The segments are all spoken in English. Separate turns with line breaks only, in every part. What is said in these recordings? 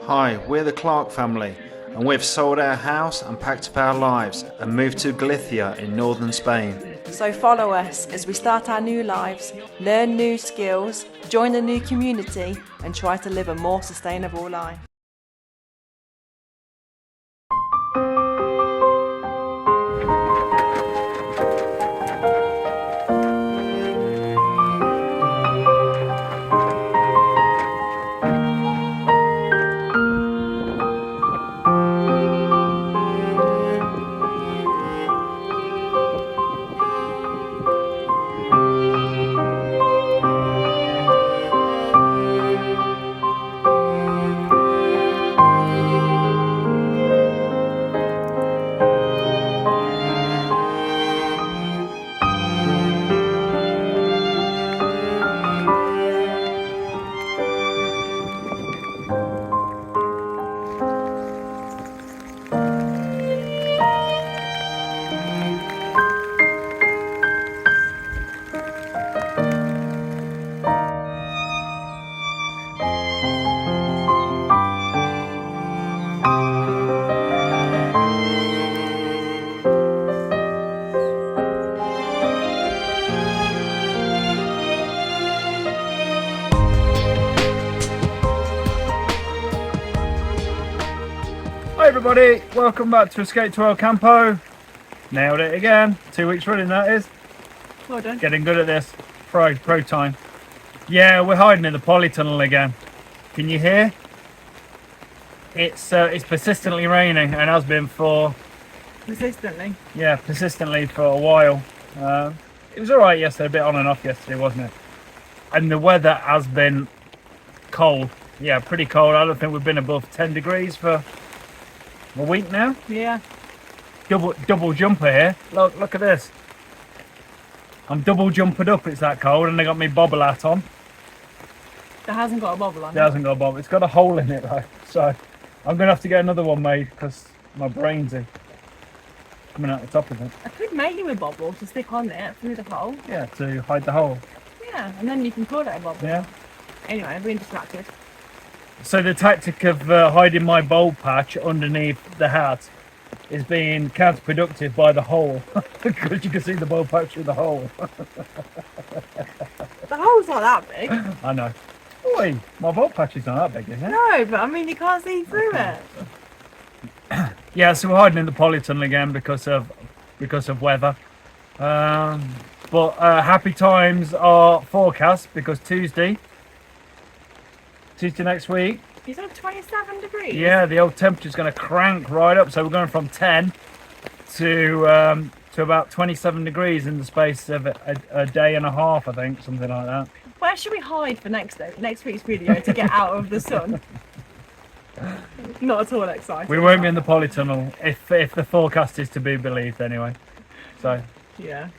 Hi, we're the Clark family, and we've sold our house and packed up our lives and moved to Galicia in northern Spain.
So follow us as we start our new lives, learn new skills, join a new community, and try to live a more sustainable life.
Hi everybody, welcome back to Escape to El Campo. Nailed it again, 2 weeks running that is.
Well done.
Getting good at this, pro time. Yeah, we're hiding in the polytunnel again. Can you hear? It's persistently raining and has been for...
Persistently?
Yeah, persistently for a while. It was alright yesterday, a bit on and off yesterday, wasn't it? And the weather has been cold. Yeah, pretty cold. I don't think we've been above 10 degrees for a week now.
Yeah.
Double jumper here. Look at this. I'm double jumpered up. It's that cold, and they got me bobble hat on.
That hasn't got a bobble on
It hasn't got a bobble. It's got a hole in it though, so I'm gonna have to get another one made because my brain's coming out the top of it.
I could make you a bobble to stick on it through the hole.
Yeah, to hide the hole.
Yeah, and then you can call it a bobble.
Yeah.
Anyway, I've been distracted.
So the tactic of hiding my bulb patch underneath the hat is being counterproductive by the hole because you can see the bulb patch through the hole.
The hole's not that big.
I know. Oi, my bulb patch is not that big, is it?
No, but I mean you can't see through it.
Yeah, so we're hiding in the polytunnel again because of weather. But happy times are forecast because Tuesday next week.
You said 27 degrees?
Yeah, the old temperature's going to crank right up. So we're going from 10 to about 27 degrees in the space of a day and a half, I think, something like that.
Where should we hide for next week's video to get out of the sun? Not at all excited.
We won't be in the polytunnel if the forecast is to be believed anyway. So
Yeah.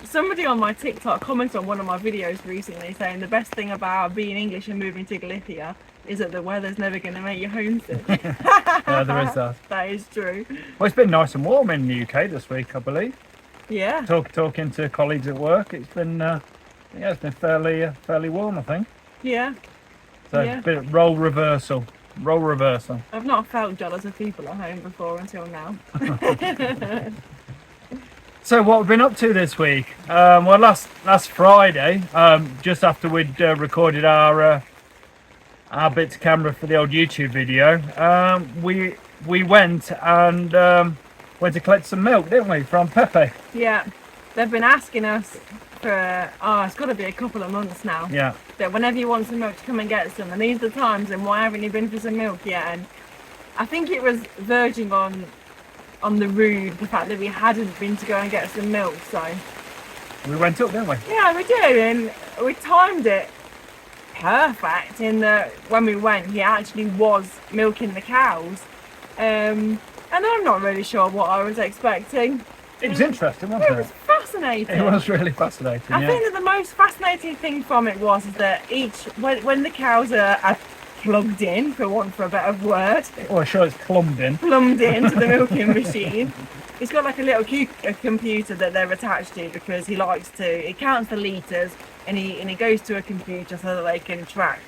Somebody on my TikTok commented on one of my videos recently saying the best thing about being English and moving to Galicia is that the weather's never going to make you homesick.
yeah, there is that.
That is true.
Well, it's been nice and warm in the UK this week, I believe.
Yeah.
Talking to colleagues at work, it's been it's been fairly warm, I think.
Yeah.
So
Yeah.
a bit of role reversal.
I've not felt jealous of people at home before until now.
So what we've been up to this week? Well, last Friday, just after we'd recorded our bit to camera for the old YouTube video, we went to collect some milk, didn't we, from Pepe?
Yeah. They've been asking us for, it's got to be a couple of months now.
Yeah.
That whenever you want some milk to come and get some. And these are the times, and why haven't you been for some milk yet? And I think it was verging on the rude, the fact that we hadn't been to go and get some milk, so
We went up, didn't we?
yeah, we did, and we timed it perfect in that when we went he actually was milking the cows, and I'm not really sure what I was expecting.
It was interesting, wasn't
It was fascinating.
It was really fascinating.
I think that the most fascinating thing from it was that when the cows are plugged in, for want for a better word.
Oh, sure, it's plumbed in.
Plumbed into the milking machine. He's got like a little computer that they're attached to because he counts the litres and he goes to a computer so that they can track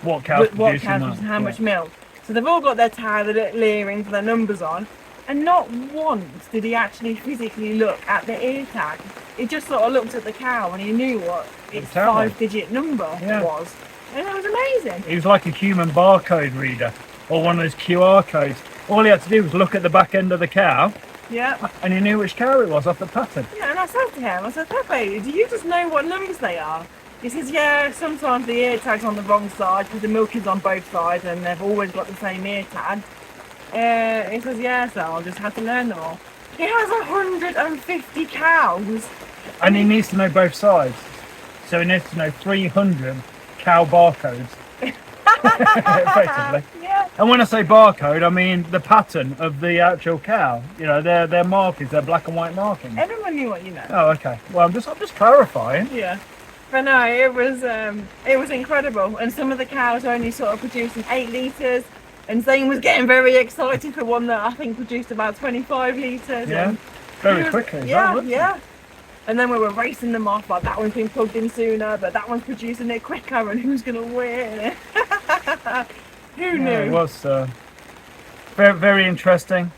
What cows
what
producing
cows
that.
produce how much milk. So they've all got their tag, their little earrings, their numbers on, and not once did he actually physically look at the ear tag. He just sort of looked at the cow and he knew what its 5-digit number was. And it was amazing.
He was like a human barcode reader, or one of those QR codes. All he had to do was look at the back end of the cow, and he knew which cow it was off the pattern.
Yeah, and I said to him, I said, Pepe, do you just know what numbers they are? He says, yeah, sometimes the ear tag's on the wrong side because the milk is on both sides and they've always got the same ear tag. He says, yeah, so I'll just have to learn them all. He has 150 cows.
And he needs to know both sides. So he needs to know 300 cow barcodes. Effectively.
Yeah.
And when I say barcode, I mean the pattern of the actual cow. You know, their markings, their black and white markings.
Everyone knew what you know.
Oh, okay. Well, I'm just clarifying.
Yeah. But no, it was incredible. And some of the cows only sort of producing 8 litres. And Zane was getting very excited for one that I think produced about 25 litres.
Yeah. Very quickly.
Yeah. And then we were racing them off, like that one's been plugged in sooner, but that one's producing it quicker, and who's going to win? Who knew?
It was very, very interesting.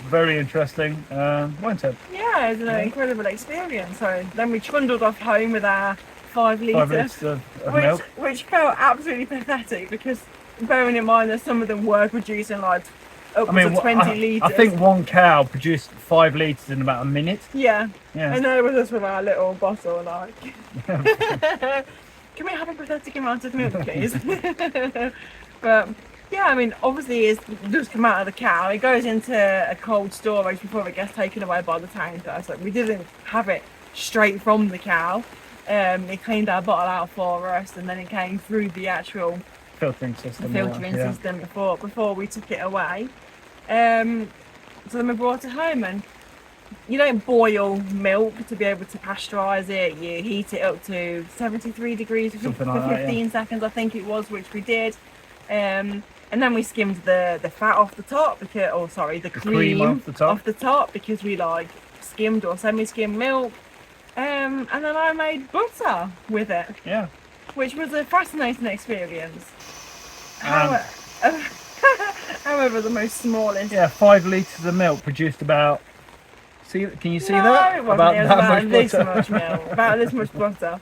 Very interesting, wasn't it?
Yeah, it was an incredible experience. So then we trundled off home with our 5 litres.
5 litres of milk.
Which felt absolutely pathetic because bearing in mind that some of them were producing like upwards of 20 litres.
I think one cow produced 5 litres in about a minute.
Yeah. And there was us with our little bottle, like, can we have a pathetic amount of milk, please? But yeah, I mean, obviously it's just come out of the cow. It goes into a cold storage before it gets taken away by the tanker. So we didn't have it straight from the cow. It cleaned our bottle out for us, and then it came through the actual
filtering system
before we took it away. So then we brought it home, and you don't boil milk to be able to pasteurize it. You heat it up to 73 degrees for 15 seconds, I think it was, which we did. And then we skimmed the fat off the top, the cream off the top, because we like skimmed or semi-skimmed milk. And then I made butter with it. Yeah. Which was a fascinating experience. However, the most smallest.
Yeah, 5 litres of milk produced about. Can you see that?
No, it wasn't. It was about this much milk, about this much butter,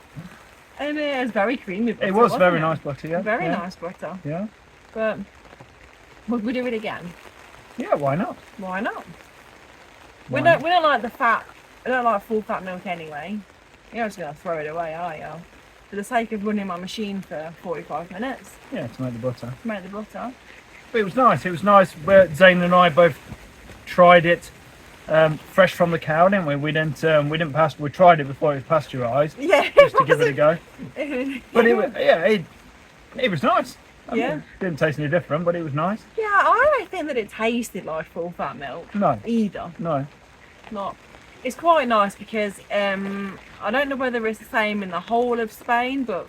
and it was very creamy butter.
It was very nice butter, yeah.
Very nice butter.
Yeah.
But would we do it again?
Yeah, why not?
Why not? We don't like the fat. I don't like full fat milk anyway. You're just gonna throw it away, are you? For the sake of running my machine for 45 minutes.
Yeah, to make the butter.
But
it was nice. It was nice. Zane and I both tried it fresh from the cow, didn't we? We tried it before it was pasteurised.
Yeah.
Just to give it a go. But it was nice. I mean, it didn't taste any different, but it was nice.
Yeah, I don't think that it tasted like full fat milk.
No.
Either.
No.
Not. It's quite nice because I don't know whether it's the same in the whole of Spain, but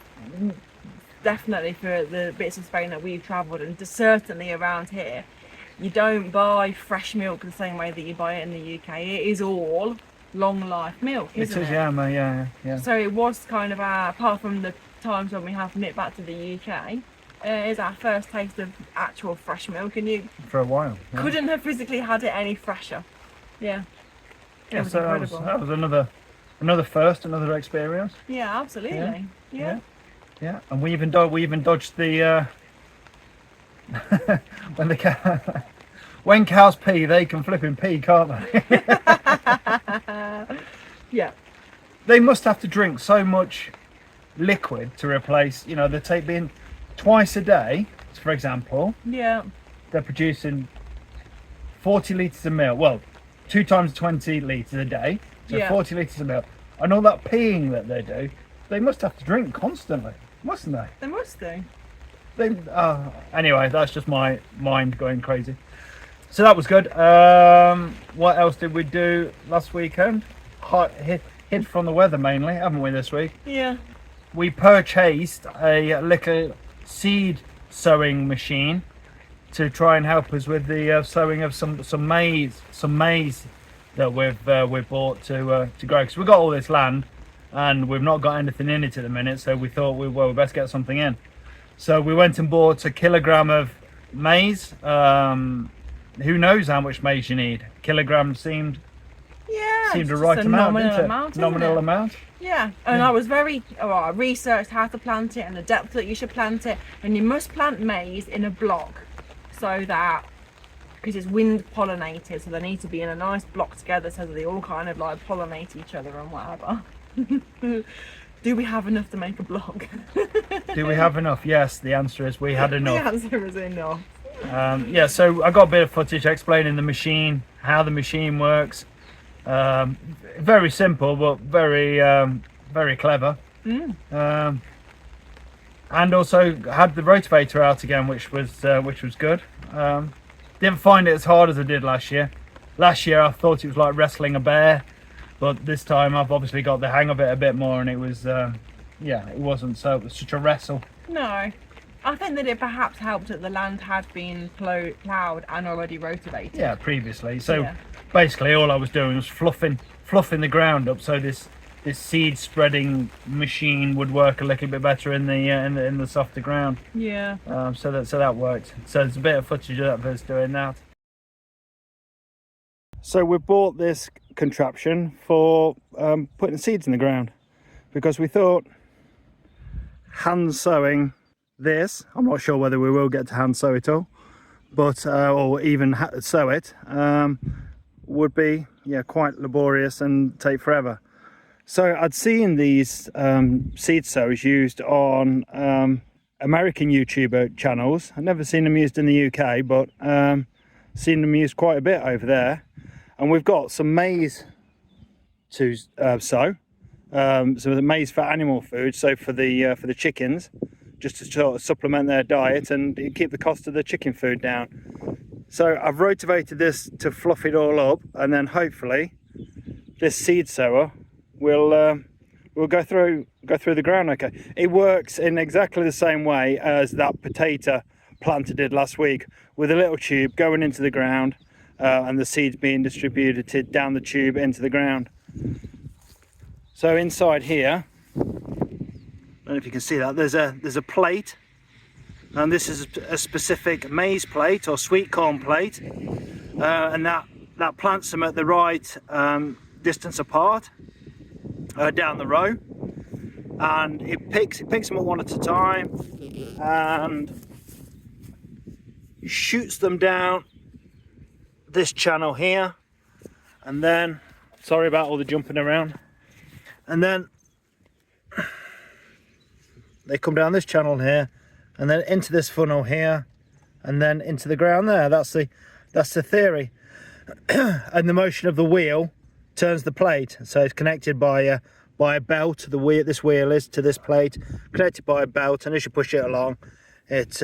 definitely for the bits of Spain that we've travelled, and certainly around here, you don't buy fresh milk the same way that you buy it in the UK. It is all long life milk, isn't it?
It is, yeah.
So it was kind of apart from the times when we have nipped back to the UK, it's our first taste of actual fresh milk, and you
for a while
couldn't have physically had it any fresher. Yeah.
Yeah, so that was another first, another experience.
Yeah, absolutely. Yeah.
And we even dodged the when cows pee, they can flipping pee, can't they?
Yeah.
They must have to drink so much liquid to replace, they're being twice a day, for example.
Yeah.
They're producing 40 litres of milk. Well, 2 times 20 litres a day, so 40 litres of milk. And all that peeing that they do, they must have to drink constantly, mustn't they?
They must do.
Anyway, that's just my mind going crazy. So that was good. What else did we do last weekend? Hid from the weather mainly, haven't we, this week?
Yeah.
We purchased a little seed sowing machine to try and help us with the sowing of some maize that we've bought to grow, because we've got all this land and we've not got anything in it at the minute, so we thought we best get something in. So we went and bought a kilogram of maize. Who knows how much maize you need? Kilograms seemed
Yeah,
the
it's
right
just a
amount,
nominal
didn't it?
amount, isn't
Nominal
it?
amount.
Yeah, and I was I researched how to plant it and the depth that you should plant it, and you must plant maize in a block, so that, because it's wind pollinated, so they need to be in a nice block together so that they all kind of like pollinate each other and whatever. Do we have enough to make a block?
Do we have enough? Yes, the answer is we had enough.
The answer is enough.
Yeah, so I got a bit of footage explaining the machine, how the machine works. Very simple, but very clever. And also had the rotavator out again, which was good. Didn't find it as hard as I did last year. Last year I thought it was like wrestling a bear, but this time I've obviously got the hang of it a bit more, and it was it wasn't such a wrestle.
No, I think that it perhaps helped that the land had been ploughed and already rotavated.
Yeah, previously. So basically all I was doing was fluffing the ground up, so this seed spreading machine would work a little bit better in the softer ground.
Yeah.
So that worked. So there's a bit of footage of us doing that. So we bought this contraption for putting seeds in the ground, because we thought hand sowing this, I'm not sure whether we will get to hand sow it all, but or even sow it, would be quite laborious and take forever. So I'd seen these seed sowers used on American YouTuber channels. I've never seen them used in the UK, but seen them used quite a bit over there. And we've got some maize to sow, so the maize for animal food, so for the chickens, just to sort of supplement their diet and keep the cost of the chicken food down. So I've rotavated this to fluff it all up, and then hopefully this seed sower will go through the ground okay. It works in exactly the same way as that potato planter did last week, with a little tube going into the ground, and the seeds being distributed down the tube into the ground. So inside here, I don't know if you can see that, there's a plate, and this is a specific maize plate or sweet corn plate, and that plants them at the right distance apart down the row, and it picks them up one at a time and shoots them down this channel here, and then, sorry about all the jumping around, and then they come down this channel here, and then into this funnel here, and then into the ground there. That's the theory. And the motion of the wheel turns the plate, so it's connected by a belt. This wheel is to this plate, connected by a belt, and as you push it along, it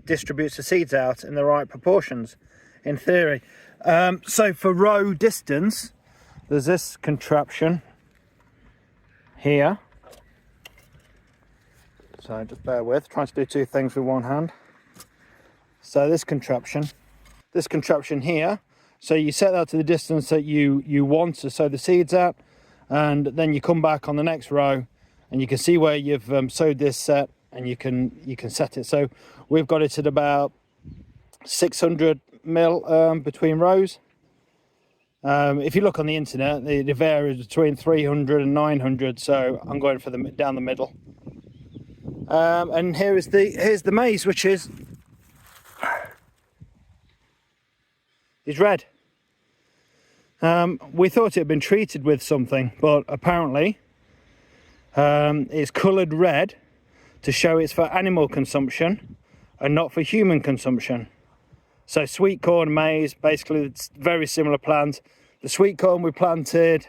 distributes the seeds out in the right proportions, in theory. So for row distance, there's this contraption here. So just bear with, trying to do two things with one hand. So this contraption here, so you set that to the distance that you want to sow the seeds at, and then you come back on the next row and you can see where you've sowed this set, and you can set it. So we've got it at about 600 mil between rows. If you look on the internet, it varies between 300 and 900, so I'm going for down the middle. And here's the maize, which is red. We thought it had been treated with something, but apparently it's coloured red to show it's for animal consumption and not for human consumption. So sweet corn, maize, basically it's very similar plant. The sweet corn we planted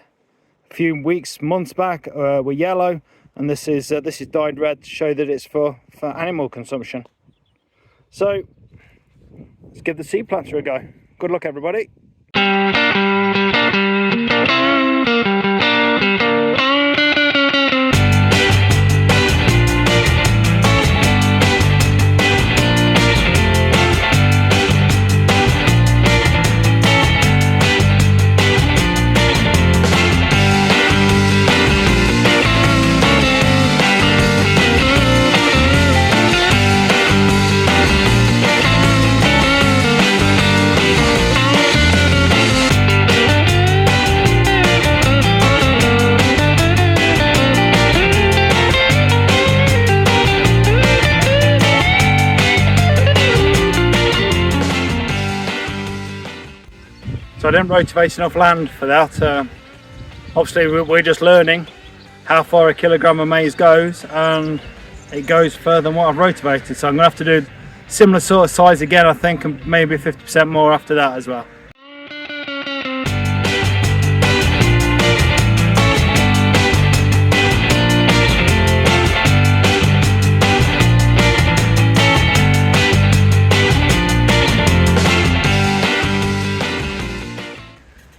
a few months back were yellow, and this is dyed red to show that it's for animal consumption. So let's give the seed planter a go. Good luck, everybody. so I didn't rotivate enough land for that. Obviously we're just learning how far a kilogram of maize goes, and it goes further than what I've rotivated, so I'm gonna have to do similar sort of size again, I think, and maybe 50% more after that as well.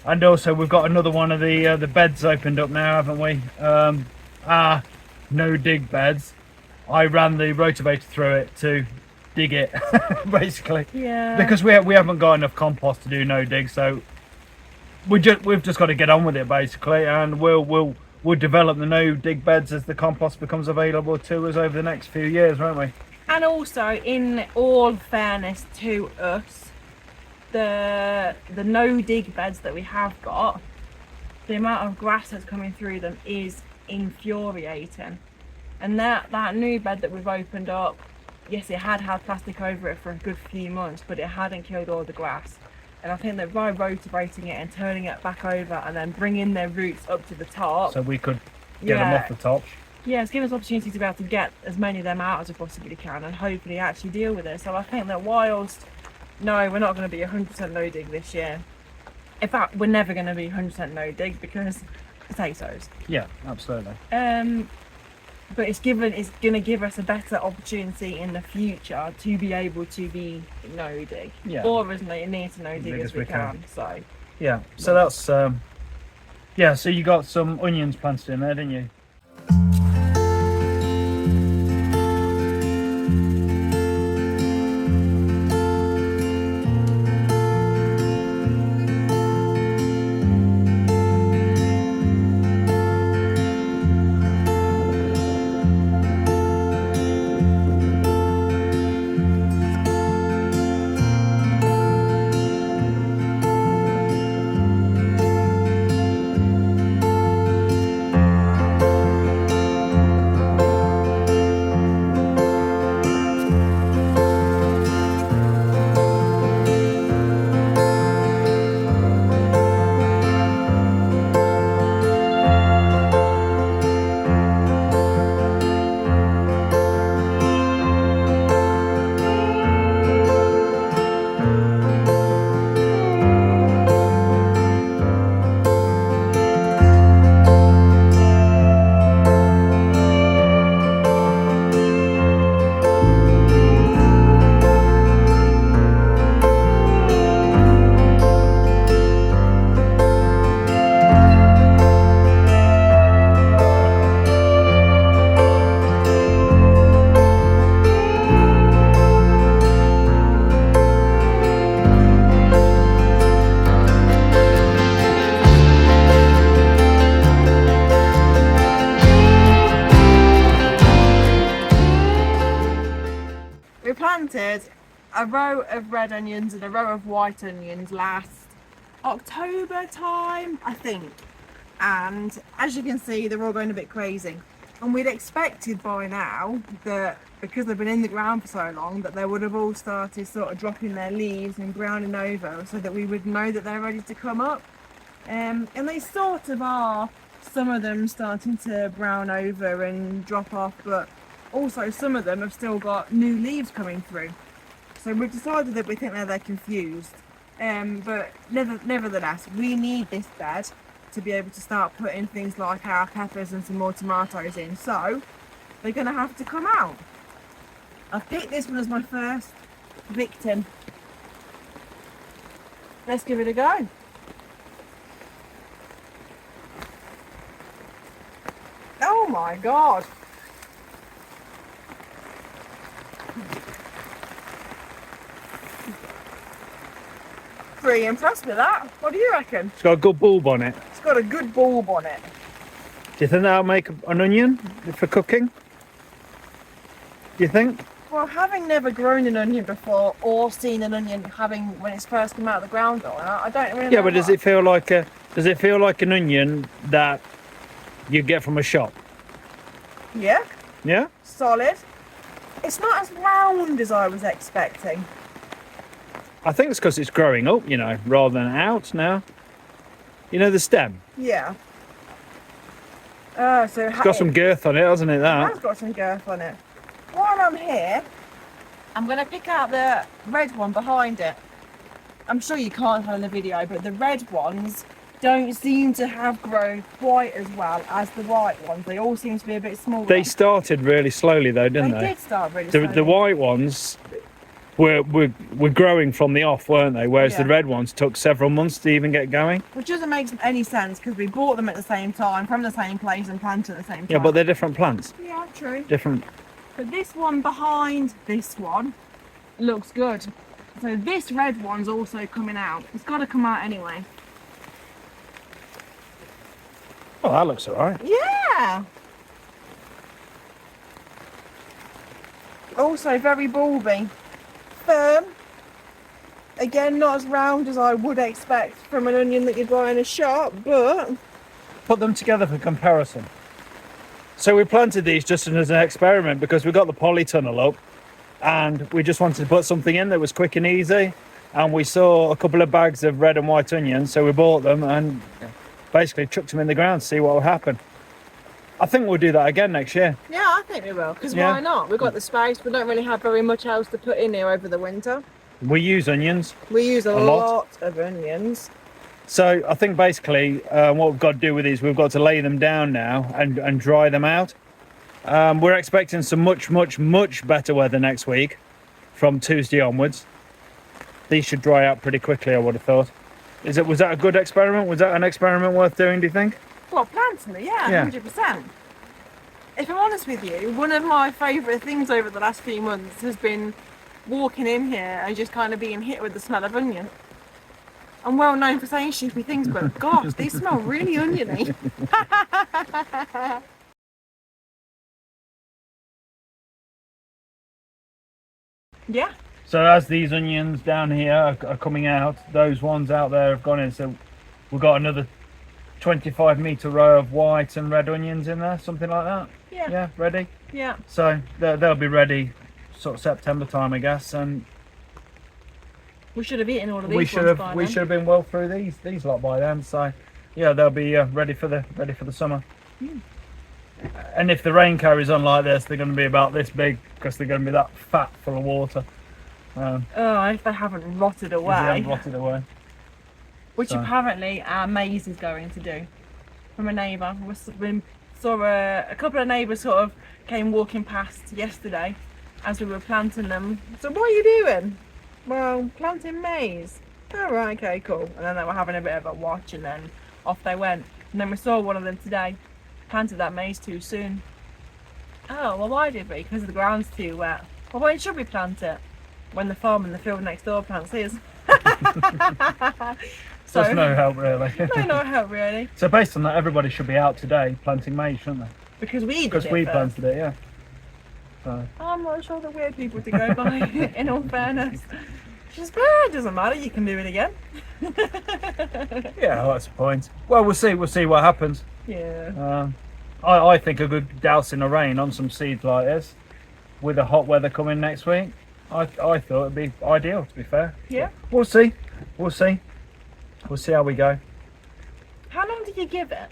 And also we've got another one of the beds opened up now, haven't we? Our no dig beds. I ran the rotavator through it to dig it, basically.
Yeah.
Because we haven't got enough compost to do no dig, so we've just got to get on with it basically, and we'll develop the no dig beds as the compost becomes available to us over the next few years, won't we?
And also, in all fairness to us, the no dig beds that we have got, the amount of grass that's coming through them is infuriating. And that new bed that we've opened up, yes, it had plastic over it for a good few months, but it hadn't killed all the grass. And I think that by rotavating it and turning it back over and then bringing their roots up to the top,
So we could get them off the top.
yeah, it's given us opportunity to be able to get as many of them out as we possibly can and hopefully actually deal with it. So I think that whilst, no, we're not going to be 100% no dig this year. In fact, we're never going to be 100% no dig because potatoes.
Yeah, absolutely.
But it's going to give us a better opportunity in the future to be able to be no dig, or as near to no dig as we can. So
yeah, so that's yeah. So you got some onions planted in there, didn't you?
planted a row of red onions and a row of white onions last October time, I think. And as you can see, they're all going a bit crazy. And we'd expected by now that because they've been in the ground for so long that they would have all started sort of dropping their leaves and browning over so that we would know that they're ready to come up. And they sort of are, some of them starting to brown over and drop off, but also some of them have still got new leaves coming through. So we've decided that we think that they're confused. But nevertheless, we need this bed to be able to start putting things like our peppers and some more tomatoes in. So they're going to have to come out. I've picked this one as my first victim. Let's give it a go. Oh my God. Pretty impressed with that. What do you reckon?
It's got a good bulb on it.
It's got a good bulb on it.
Do you think that'll make an onion for cooking? Do you think?
Well, having never grown an onion before or seen an onion when it's first come out of the ground, I don't really know.
Yeah, but does it feel like an onion that you get from a shop?
Yeah.
Yeah?
Solid. It's not as round as I was expecting.
I think it's because it's growing up, you know, rather than out now. You know the stem?
Yeah. So
It's got some girth on it, hasn't it,
It
that?
has got some girth on it. While I'm here, I'm going to pick out the red one behind it. I'm sure you can't tell in the video, but the red ones don't seem to have grown quite as well as the white ones. They all seem to be a bit smaller.
They started really slowly though, didn't they?
They did start really slowly.
The white ones were growing from the off, weren't they? Whereas
Yeah.
the red ones took several months to even get going.
Which doesn't make any sense because we bought them at the same time, from the same place and planted at the same time.
Yeah, but they're different plants.
Yeah, true.
Different.
But this one behind this one looks good. So this red one's also coming out. It's got to come out anyway.
Oh, that looks alright.
Yeah. Also very bulby. Firm. Again, not as round as I would expect from an onion that you'd buy in a shop, but
Put them together for comparison. So we planted these just as an experiment because we got the polytunnel up and we just wanted to put something in that was quick and easy, and we saw a couple of bags of red and white onions, so we bought them and basically chucked them in the ground to see what would happen. I think we'll do that again next year.
yeah, I think we will. Because
Yeah.
why not? We've got the space. We don't really have very much else to put in here over the winter.
We use onions.
We use a
lot.
lot of onions.
So I think basically what we've got to do with these, we've got to lay them down now and dry them out. We're expecting some much better weather next week from Tuesday onwards. These should dry out pretty quickly, I would have thought. Was that a good experiment? Was that an experiment worth doing, do you think?
Well, planting it, yeah,
Yeah.
100%. If I'm honest with you, one of my favourite things over the last few months has been walking in here and just kind of being hit with the smell of onion. I'm well known for saying stupid things, but gosh, they smell really oniony. Yeah.
So as these onions down here are coming out, those ones out there have gone in. So we've got another 25-metre row of white and red onions in there, something like that.
Yeah.
Yeah, ready?
Yeah.
So they'll be ready sort of September time, I guess, and
We should have eaten all of these
we should
by
have
then.
been well through these lot by then. So yeah, they'll be ready for the summer. And if the rain carries on like this, they're going to be about this big because they're going to be that fat full of water.
Oh, if they haven't rotted
If they
away.
haven't rotted away.
Which
So-
apparently our maize is going to do. From a neighbour. We saw a couple of neighbours sort of came walking past yesterday as we were planting them. So what are you doing? Well, planting maize. Oh right, okay, cool. And then they were having a bit of a watch and then off they went. And then we saw one of them today. Planted that maize too soon. Oh, well why did we? Because the ground's too wet. Well when should we plant it? When the farm in the field next door plants his.
So it's no help really.
no help really.
So based on that, everybody should be out today planting maize, shouldn't they?
Because we did
Because
it
we
first.
planted it, yeah. So
I'm not sure that we're people to go by, in all fairness. Just, it doesn't matter, you can do it again.
yeah, well, that's the point. Well, we'll see what happens.
Yeah.
I think a good dousing of rain on some seeds like this, with the hot weather coming next week, I thought it'd be ideal, to be fair.
Yeah.
We'll see. We'll see how we go.
How long did you give it?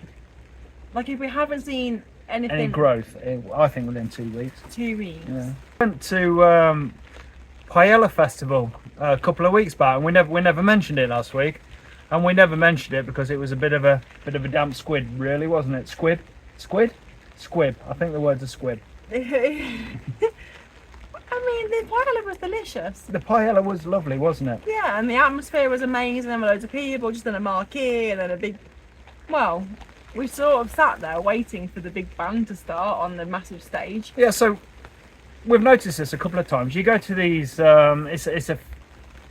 Like if we haven't seen anything.
Any growth? I think within 2 weeks.
2 weeks.
Yeah. Went to Paella Festival a couple of weeks back, and we never mentioned it last week, and we never mentioned it because it was a bit of a damp squid, really, wasn't it? Squid. I think the words are squid.
I mean, the paella was delicious.
The paella was lovely, wasn't it?
Yeah, and the atmosphere was amazing. There were loads of people, just in a marquee, and then a big. Well, we sort of sat there waiting for the big band to start on the massive stage.
Yeah. So we've noticed this a couple of times. You go to these. It's a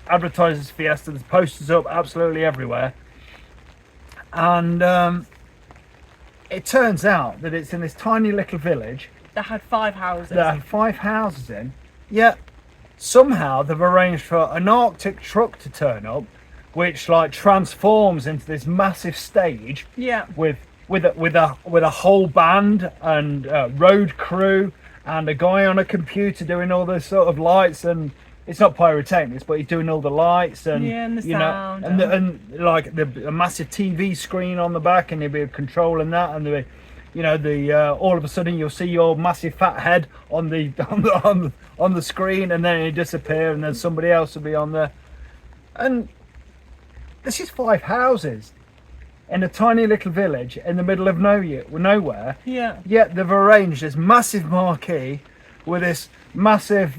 advertisers fiesta. There's posters up absolutely everywhere, and it turns out that it's in this tiny little village
That had 5 houses.
that had 5 houses in. Yet somehow they've arranged for an Arctic truck to turn up, which like transforms into this massive stage
Yeah.
with a whole band and road crew and a guy on a computer doing all those sort of lights and it's not pyrotechnics, but he's doing all the lights and
and the
you
sound
know, and like a massive TV screen on the back, and he'll be controlling that, and the, you know, the all of a sudden you'll see your massive fat head on the on the screen, and then it disappear, and then somebody else will be on there. And this is 5 houses in a tiny little village in the middle of nowhere.
Yeah.
Yet they've arranged this massive marquee with this massive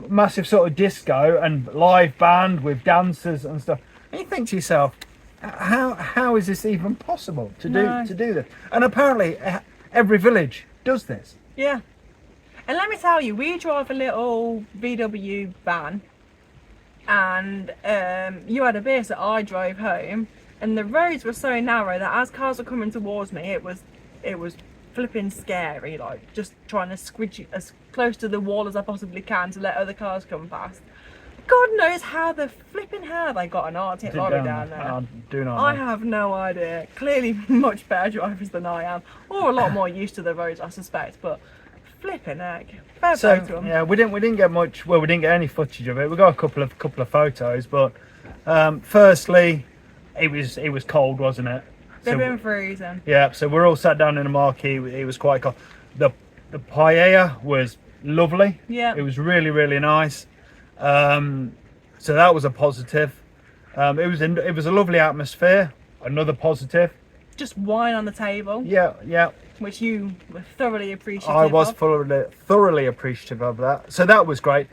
massive sort of disco and live band with dancers and stuff. And you think to yourself, how is this even possible to do this? And apparently every village does this.
Yeah. And let me tell you, we drive a little VW van, and you had a beer, so I drove home, and the roads were so narrow that as cars were coming towards me, it was flipping scary, like just trying to squidge as close to the wall as I possibly can to let other cars come past. God knows how the flipping hell they got an Arctic lorry down there.
I do not know.
I have no idea. Clearly much better drivers than I am, or a lot more used to the roads, I suspect, but flipping heck. Fair play to them.
Yeah, we didn't get much. Well, we didn't get any footage of it. We got a couple of photos, but firstly, it was cold, wasn't it?
They've been freezing.
Yeah, so we're all sat down in a marquee. It was quite cold. The paella was lovely.
Yeah.
It was really, really nice. So that was a positive. It was a lovely atmosphere. Another positive.
Just wine on the table.
Yeah.
Which you were thoroughly appreciative
I was
of.
thoroughly appreciative of that. So that was great.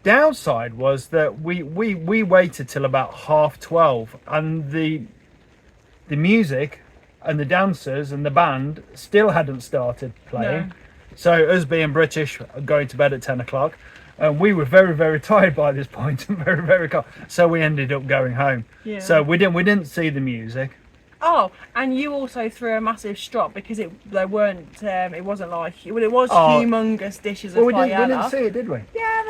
Downside was that we waited till about 11:30, and the music and the dancers and the band still hadn't started playing.
No.
So us being British, going to bed at 10 o'clock, and we were very, very tired by this point and very, very cold. So we ended up going home.
Yeah.
So we didn't see the music.
Oh, and you also threw a massive strop because it wasn't like it was
Oh.
humongous dishes of
Well, we
paella.
didn't see it, did we?
Yeah,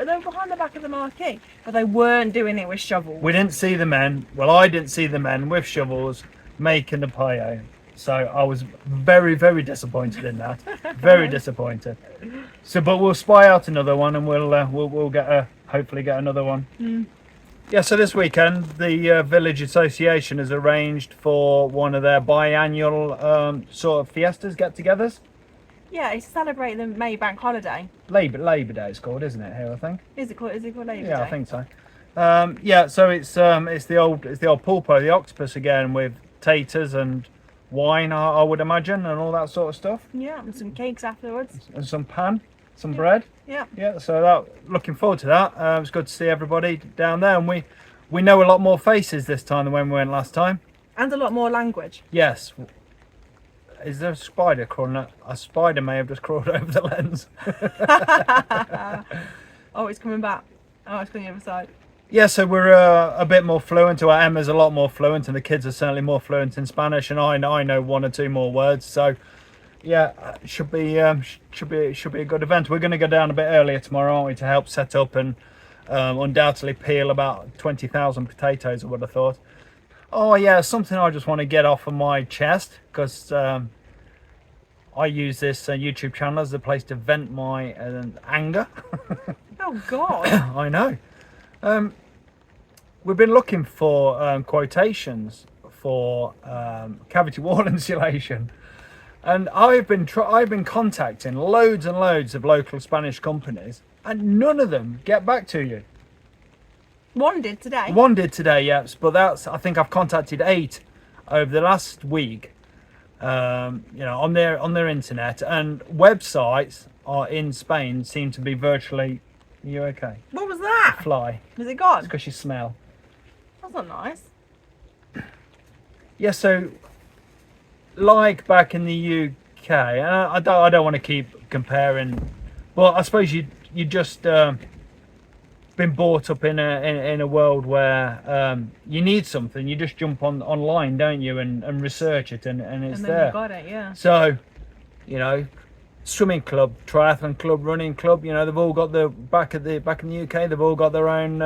they were behind the back of the marquee, but they weren't doing it with shovels.
We didn't see the men. Well, I didn't see the men with shovels making the paella. So I was very, very disappointed in that. Very disappointed. So, but we'll spy out another one, and we'll hopefully get another one.
Mm.
Yeah. So this weekend, the village association has arranged for one of their biannual sort of fiestas, get-togethers.
Yeah, it's to celebrate the May bank holiday.
Labor Day it's called, isn't it? Here, I think.
Is it called Labor Day?
Yeah, I think so. Yeah. So it's the old pulpo, the octopus again, with taters and wine, I would imagine, and all that sort of stuff,
Yeah, and some cakes afterwards.
and some bread.
Yeah.
So looking forward to that. It's good to see everybody down there, and we know a lot more faces this time than when we went last time.
And a lot more language.
Yes. Is there a spider crawling up? A spider may have just crawled over the lens.
Oh, it's coming back. Oh, it's going the other side.
Yeah, so we're a bit more fluent. Our Emma's a lot more fluent, and the kids are certainly more fluent in Spanish, and I know 1 or 2 more words. So yeah, should be a good event. We're going to go down a bit earlier tomorrow, aren't we, to help set up and undoubtedly peel about 20,000 potatoes, I would have thought. Oh yeah, something I just want to get off of my chest, because I use this YouTube channel as a place to vent my anger.
Oh God.
I know. We've been looking for quotations for cavity wall insulation, and I've been contacting loads and loads of local Spanish companies, and none of them get back to you.
One did today.
One did today, yes, but I think I've contacted 8 over the last week. On their internet, and websites are in Spain seem to be virtually. Are you okay?
What was that?
Fly.
Was it gone?
Because you smell.
That's not nice.
Yeah, so like back in the UK, and I don't want to keep comparing, but I suppose you just been brought up in a world where you need something, you just jump online, don't you, and research it, and it's
and then
there.
you got it, yeah.
So, swimming club, triathlon club, running club, they've all got back in the UK, they've all got their own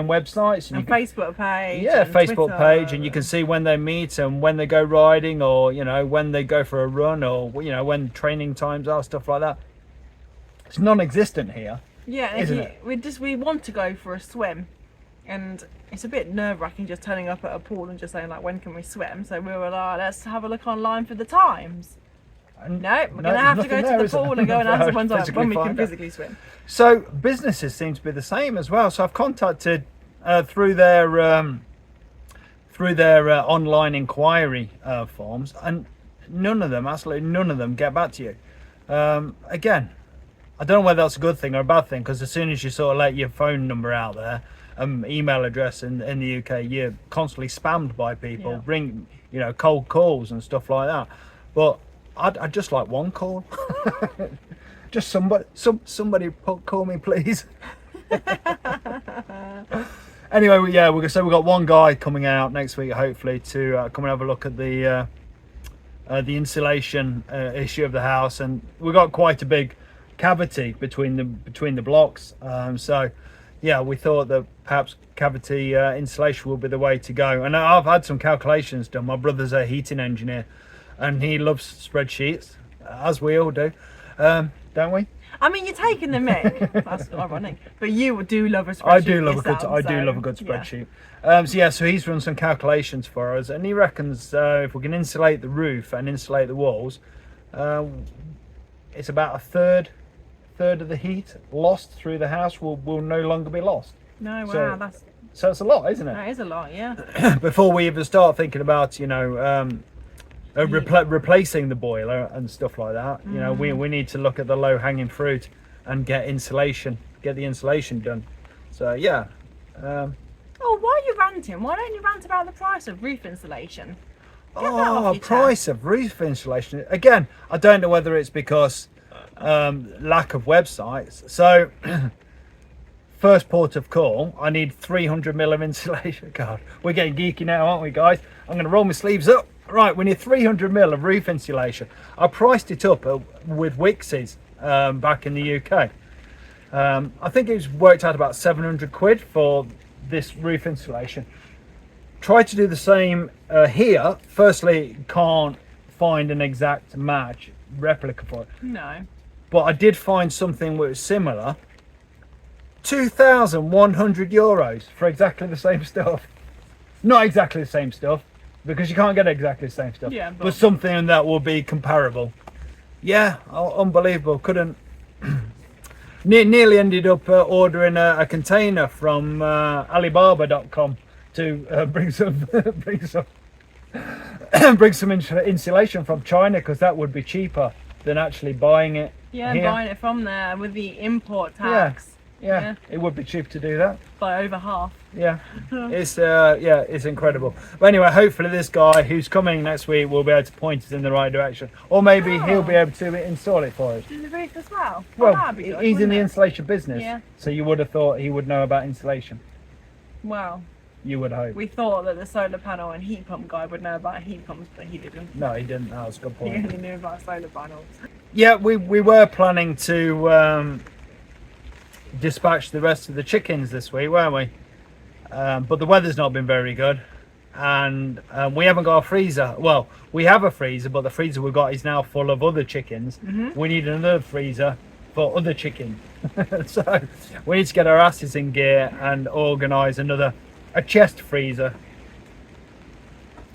websites
And Facebook page.
Yeah,
and
Facebook
Twitter.
page, and you can see when they meet and when they go riding, or when they go for a run, or when training times are, stuff like that. it's non-existent here.
Yeah,
Isn't it?
we want to go for a swim, and it's a bit nerve-wracking just turning up at a pool and just saying like, when can we swim? So we were like, let's have a look online for the times.
And
No, we're going to have to go to the pool and go and answer when we can physically swim.
So businesses seem to be the same as well. So I've contacted through their online inquiry forms, and absolutely none of them get back to you. Again, I don't know whether that's a good thing or a bad thing, because as soon as you sort of let your phone number out there, email address in the UK, you're constantly spammed by people, cold calls and stuff like that. But I'd just like one call. Just somebody call me, please. Anyway, we've got one guy coming out next week, hopefully, to come and have a look at the insulation issue of the house, and we've got quite a big cavity between the blocks. So yeah, we thought that perhaps cavity insulation will be the way to go. And I've had some calculations done. My brother's a heating engineer, and he loves spreadsheets, as we all do, don't we?
I mean, you're taking the mick. That's ironic, but you do love a spreadsheet.
I do love a good spreadsheet. So he's run some calculations for us, and he reckons if we can insulate the roof and insulate the walls, it's about a third of the heat lost through the house will no longer be lost.
No, wow,
so it's a lot, isn't it?
That is a lot, yeah.
Before we even start thinking about replacing the boiler and stuff like that, we need to look at the low-hanging fruit and get the insulation done. So yeah.
Why are you ranting? Why don't you rant about the price of roof insulation?
Price of roof insulation. Again, I don't know whether it's because lack of websites. So first port of call, I need 300 mil of insulation. God, we're getting geeky now, aren't we, guys? I'm going to roll my sleeves up. Right, we need 300 mil of roof insulation. I priced it up with Wix's back in the UK. I think it was worked out about 700 quid for this roof insulation. Try to do the same here. Firstly, can't find an exact match replica for it.
No.
But I did find something that was similar. 2,100 euros for exactly the same stuff. Not exactly the same stuff, because you can't get exactly the same stuff.
Yeah,
but something that will be comparable. Yeah, unbelievable. Couldn't. Nearly ended up ordering a container from Alibaba.com to bring some insulation from China, because that would be cheaper than actually buying it.
Yeah,
here.
buying it from there with the import tax.
Yeah, it would be cheap to do that.
By over half.
Yeah, it's incredible. But anyway, hopefully this guy who's coming next week will be able to point us in the right direction, or maybe he'll be able to install it for us.
Do the roof as well.
Well,
that'd be good,
he's in the
it?
insulation business,
Yeah.
so you would have thought he would know about insulation.
Well,
you would hope.
We thought that the solar panel and heat pump guy would know about heat pumps, but he didn't.
No, he didn't. That was a good point.
He only knew about solar panels.
Yeah, we were planning to dispatch the rest of the chickens this week, weren't we? But the weather's not been very good, and we haven't got a freezer. Well, we have a freezer, but the freezer we've got is now full of other chickens. We need another freezer for other chickens. So we need to get our asses in gear and organise a chest freezer.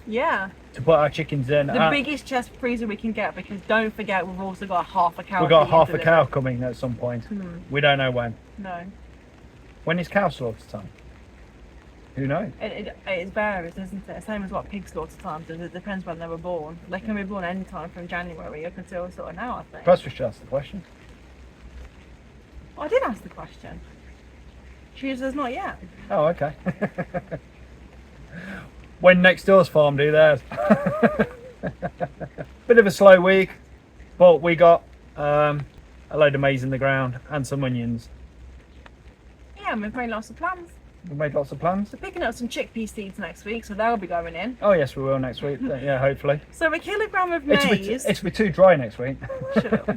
Yeah.
To put our chickens in.
The biggest chest freezer we can get, because don't forget we've also got half a cow.
We've got half a cow coming at some point. We don't know when.
No.
When is cow slaughter time? Who knows?
It varies, isn't it? Same as what pig slaughter times is. It depends when they were born. They can be born any time from January up until sort of now, I think.
Perhaps we should ask the question.
I did ask the question. She says not yet.
Oh, okay. When next door's farm do theirs. Bit of a slow week, but we got a load of maize in the ground and some onions.
Yeah, we've made lots of plans.
We've made lots of plans.
We're picking up some chickpea seeds next week, so they'll be going in.
Oh yes, we will next week. Yeah, hopefully.
So a kilogram of maize.
It'll be too dry next week.
Shut up.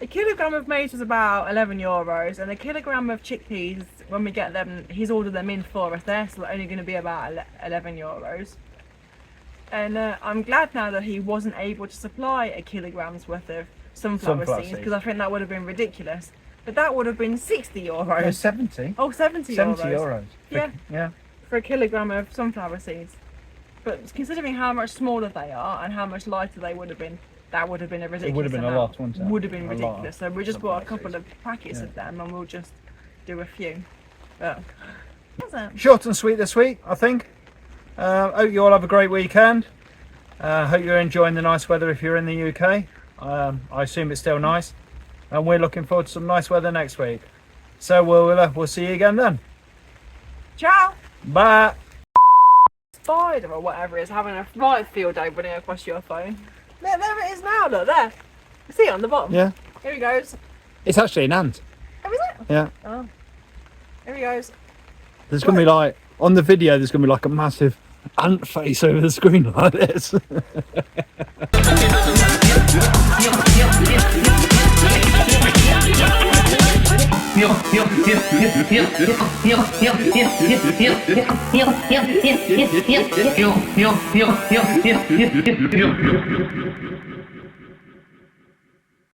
A kilogram of maize was about €11, and a kilogram of chickpeas, when we get them, he's ordered them in for us. They're still only going to be about €11. And I'm glad now that he wasn't able to supply a kilogram's worth of sunflower
Sunflower
seeds
seeds.
because I think that would have been ridiculous. But that would have been 60
No,
euros.
70.
Oh, 70
70
euros.
euros.
Yeah.
Yeah.
For a kilogram of sunflower seeds. But considering how much smaller they are and how much lighter they would have been, that would have been a ridiculous
would have been a
amount.
lot, wouldn't it?
Would have been
A lot
ridiculous. So we just bought a
sunflower
couple of packets
Yeah.
of them and we'll just do a few. But that's it.
Short and sweet this week, I think. Hope you all have a great weekend. Hope you're enjoying the nice weather if you're in the UK. I assume it's still nice. And we're looking forward to some nice weather next week. So we'll see you again then.
Ciao!
Bye.
Spider or whatever is having a right field day running across your phone. There it is now, look, there. See it on the bottom?
Yeah.
Here he goes.
It's actually an ant.
Oh, is it?
Yeah.
Oh. Here he goes.
There's going to be like, on the video, there's going to be like a massive ant face over the screen like this.